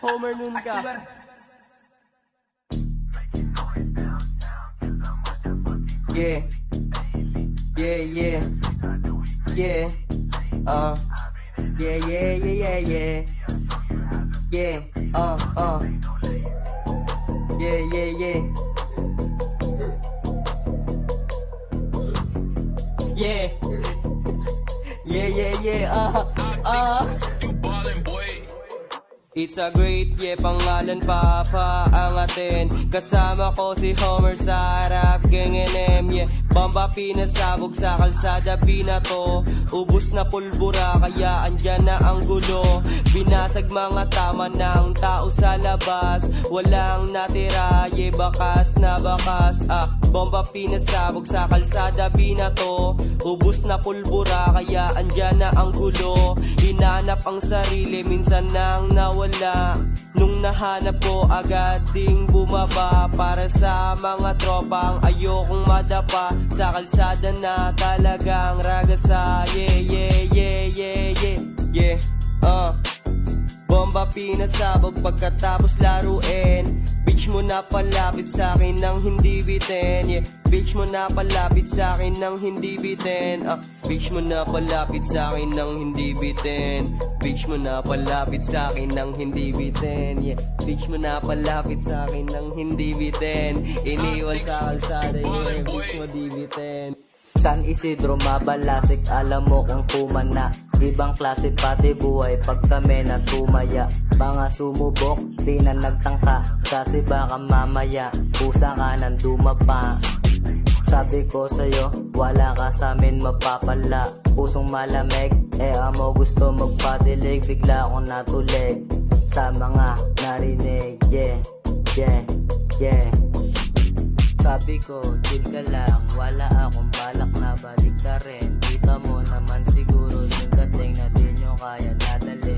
Homer nun ka. Yeah. Yeah, yeah. Yeah. Yeah, yeah, yeah, yeah, yeah. Yeah. Yeah, yeah, yeah. Yeah. Yeah, yeah, yeah. You ballin', boy. It's a great yeah, pangalan Papa angatin. Kasama ko si Homer sa harap, gang NM yeah. Bamba pinasabog sa kalsada, binato. Ubus na pulbura, kaya andyan na ang gulo. Binasag mga tama ng tao sa labas. Walang natira, yeah, bakas na bakas. Bomba pinasabog sa kalsada, binato. Ubus na pulbura, kaya andyan na ang gulo. Hinanap ang sarili, minsan nang nawala. Nung nahanap ko, agad ding bumaba. Para sa mga tropang ayokong madapa. Sa kalsada na talagang ragasa. Yeah, yeah, yeah, yeah, yeah. Yeah, bomba pinasabog pagkatapos laruin. Bitch mo na palapit sa akin nang hindi bitin. Yeah, bitch mo na palapit sa akin nang hindi bitin. Bitch mo na palapit sa akin nang hindi bitin. Bitch mo na palapit sa akin nang hindi bitin. Yeah, bitch mo na palapit sa akin nang hindi bitin. Iniwan sa kalsada, yeah, bitch mo di bitin. San Isidro mabalasik, alam mo kung kumana. Ibang klase pati buhay pag kami na tumaya. Mga sumubok, di na nagtangka. Kasi baka mamaya, pusa ka nang dumapa. Sabi ko sa'yo, wala ka sa'min mapapala. Pusong malamig, amo gusto magpadilig. Bigla akong natulig sa mga narinig. Yeah, yeah, yeah. Sabi ko, chill ka lang, wala akong balak na balik ka rin. Kita mo naman siguro yung dating na di nyo kaya nadali.